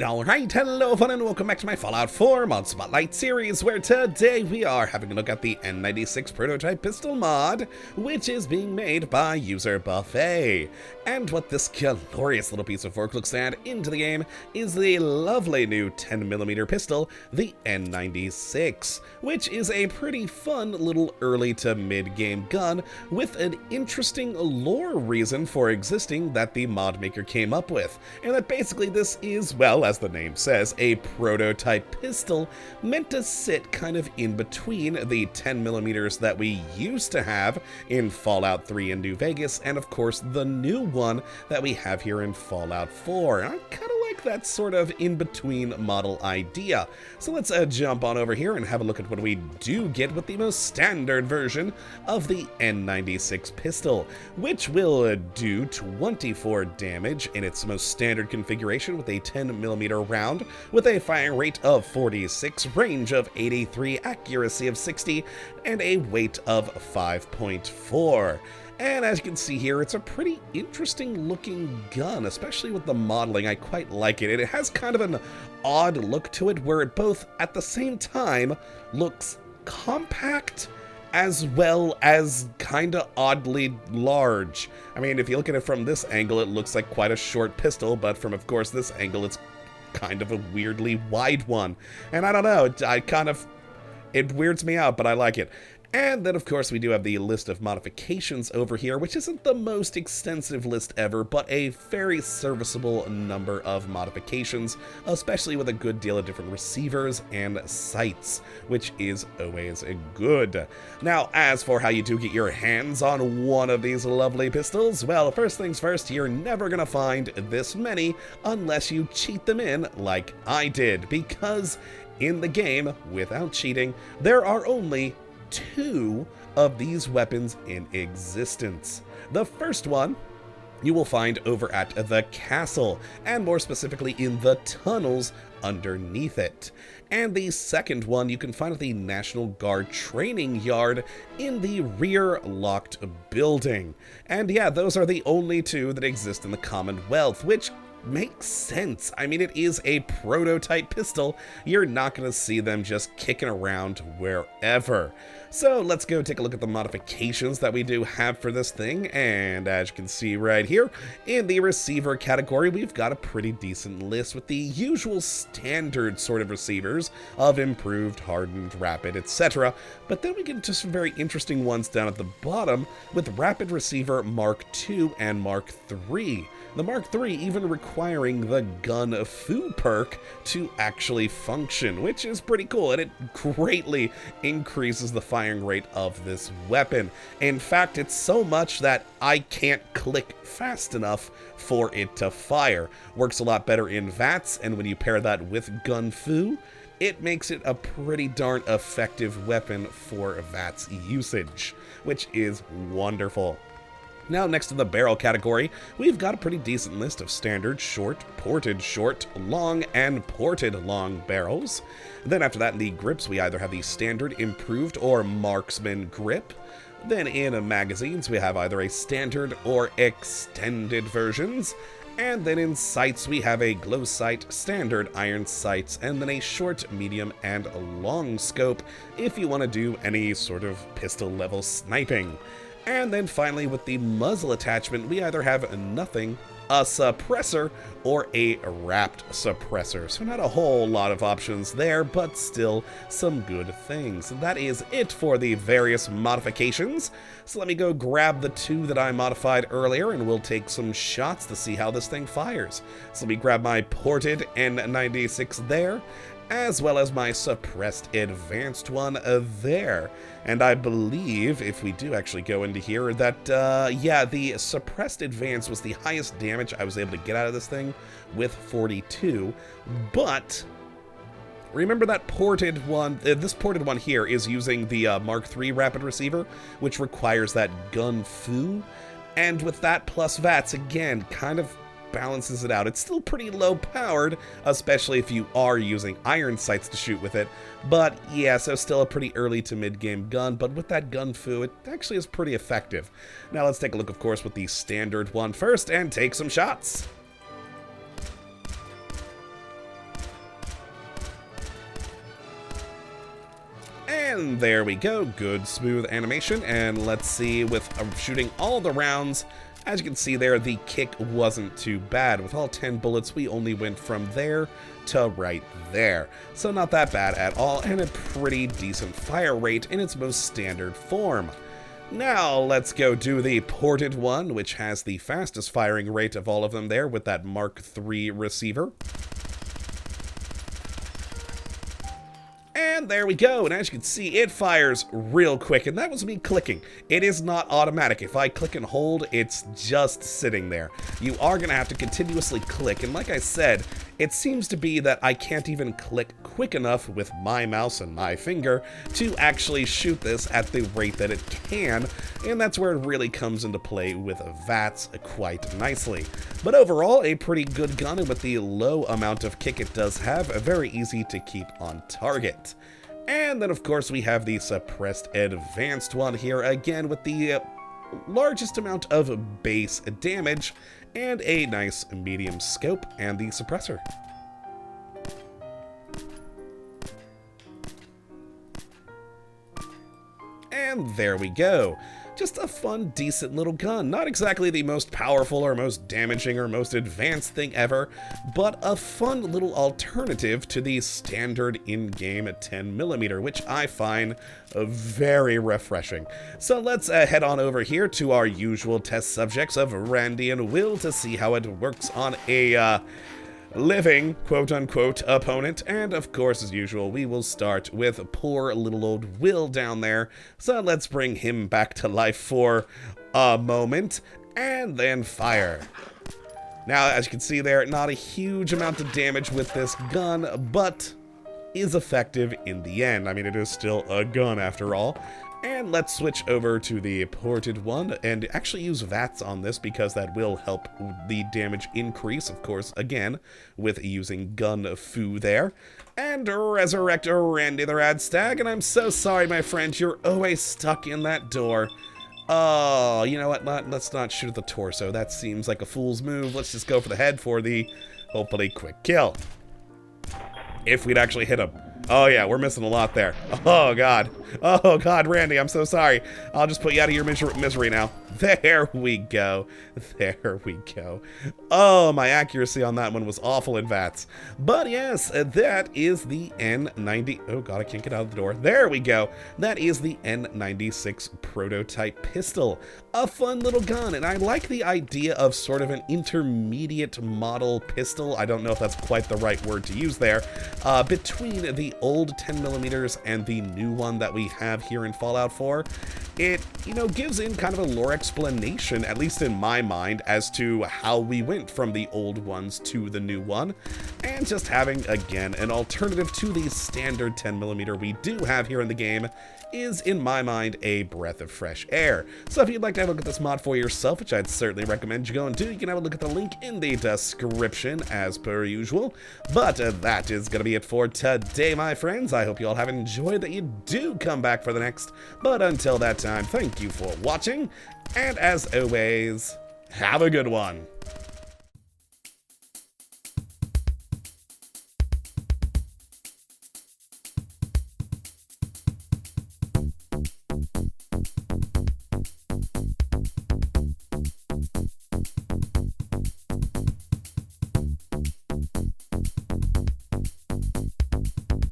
Alright, hello everyone and welcome back to my Fallout 4 Mod Spotlight series, where today we are having a look at the N96 Prototype Pistol mod, which is being made by user Buffet. And what this glorious little piece of work looks at into the game is the lovely new 10mm pistol, the N96, which is a pretty fun little early to mid-game gun with an interesting lore reason for existing that the mod maker came up with, and that basically this is, well, as the name says, a prototype pistol meant to sit kind of in between the 10mm that we used to have in Fallout 3 and New Vegas, and of course the new one that we have here in Fallout 4. I kind of like that sort of in-between model idea. So let's jump on over here and have a look at what we do get with the most standard version of the N96 pistol, which will do 24 damage in its most standard configuration with a 10mm round, with a firing rate of 46, range of 83, accuracy of 60, and a weight of 5.4. And as you can see here, it's a pretty interesting looking gun, especially with the modeling. I quite like it. It has kind of an odd look to it, where it both, at the same time, looks compact as well as kinda oddly large. I mean, if you look at it from this angle, it looks like quite a short pistol, but from, of course, this angle, it's kind of a weirdly wide one. And I don't know, it weirds me out, but I like it. And then, of course, we do have the list of modifications over here, which isn't the most extensive list ever, but a very serviceable number of modifications, especially with a good deal of different receivers and sights, which is always good. Now, as for how you do get your hands on one of these lovely pistols, well, first things first, you're never gonna find this many unless you cheat them in like I did, because in the game, without cheating, there are only 2 of these weapons in existence. The first one you will find over at the castle, and more specifically in the tunnels underneath it. And the second one you can find at the National Guard training yard in the rear locked building. And yeah, those are the only 2 that exist in the Commonwealth, which makes sense. I mean, it is a prototype pistol. You're not going to see them just kicking around wherever. So let's go take a look at the modifications that we do have for this thing. And as you can see right here, in the receiver category, we've got a pretty decent list with the usual standard sort of receivers of improved, hardened, rapid, etc. But then we get into some very interesting ones down at the bottom with Rapid Receiver Mark II and Mark III. The Mark III even requiring the Gun Fu perk to actually function, which is pretty cool, and it greatly increases the firing rate of this weapon. In fact, it's so much that I can't click fast enough for it to fire. Works a lot better in VATS, and when you pair that with Gun Fu, it makes it a pretty darn effective weapon for VATS usage, which is wonderful. Now, next to the barrel category, we've got a pretty decent list of standard short, long, and ported long barrels. Then after that, in the grips, we either have the standard, improved, or marksman grip. Then in magazines, we have either a standard or extended versions. And then in sights, we have a glow sight, standard iron sights, and then a short, medium, and long scope if you want to do any sort of pistol level sniping. And then finally, with the muzzle attachment, we either have nothing, a suppressor, or a wrapped suppressor. So not a whole lot of options there, but still some good things. And that is it for the various modifications. So let me go grab the 2 that I modified earlier, and we'll take some shots to see how this thing fires. So let me grab my ported N96 there, as well as my suppressed advanced one there. And I believe, if we do actually go into here, that, yeah, the suppressed advance was the highest damage I was able to get out of this thing with 42, but remember that ported one, this ported one here is using the Mark III rapid receiver, which requires that Gun Fu, and with that plus VATS, again, kind of balances it out. It's still pretty low powered, especially if you are using iron sights to shoot with it, but yeah, so still a pretty early to mid-game gun, but with that Gun Fu, it actually is pretty effective. Now let's take a look, of course, with the standard one first and take some shots. And there we go, good smooth animation, and let's see, with shooting all the rounds, as you can see there, the kick wasn't too bad. With all 10 bullets, we only went from there to right there. So not that bad at all, and a pretty decent fire rate in its most standard form. Now let's go do the ported one, which has the fastest firing rate of all of them there with that Mark III receiver. And there we go, and as you can see, it fires real quick, and that was me clicking. It is not automatic. If I click and hold, it's just sitting there. You are going to have to continuously click, and like I said, it seems to be that I can't even click quick enough with my mouse and my finger to actually shoot this at the rate that it can, and that's where it really comes into play with VATS quite nicely. But overall, a pretty good gun, and with the low amount of kick it does have, very easy to keep on target. And then of course we have the suppressed advanced one here, again with the largest amount of base damage and a nice medium scope and the suppressor. And there we go. Just a fun, decent little gun. Not exactly the most powerful or most damaging or most advanced thing ever, but a fun little alternative to the standard in-game 10mm, which I find very refreshing. So let's head on over here to our usual test subjects of Randy and Will to see how it works on a living, quote-unquote, opponent, and of course, as usual, we will start with poor little old Will down there, so let's bring him back to life for a moment, and then fire. Now, as you can see there, not a huge amount of damage with this gun, but is effective in the end. I mean, it is still a gun after all. And let's switch over to the ported one and actually use VATS on this because that will help the damage increase, of course, again, with using gun foo there. And resurrect Randy the Radstag, and I'm so sorry, my friend, you're always stuck in that door. Oh, you know what, let's not shoot at the torso. That seems like a fool's move. Let's just go for the head for the, hopefully, quick kill. If we'd actually hit him. Oh yeah, we're missing a lot there. Oh god. Oh god, Randy, I'm so sorry. I'll just put you out of your misery now. There we go. There we go. Oh, my accuracy on that one was awful in VATS. But yes, that is the N90... Oh god, I can't get out of the door. There we go. That is the N96 Prototype Pistol. A fun little gun, and I like the idea of sort of an intermediate model pistol. I don't know if that's quite the right word to use there. Between the old 10mm and the new one that we have here in Fallout 4. It, you know, gives in kind of a lore explanation, at least in my mind, as to how we went from the old ones to the new one, and just having, again, an alternative to the standard 10mm we do have here in the game is, in my mind, a breath of fresh air. So if you'd like to have a look at this mod for yourself, which I'd certainly recommend you go and do, you can have a look at the link in the description, as per usual. But that is going to be it for today, my friends. I hope you all have enjoyed, that you do come back for the next. But until that time, thank you for watching, and as always, have a good one.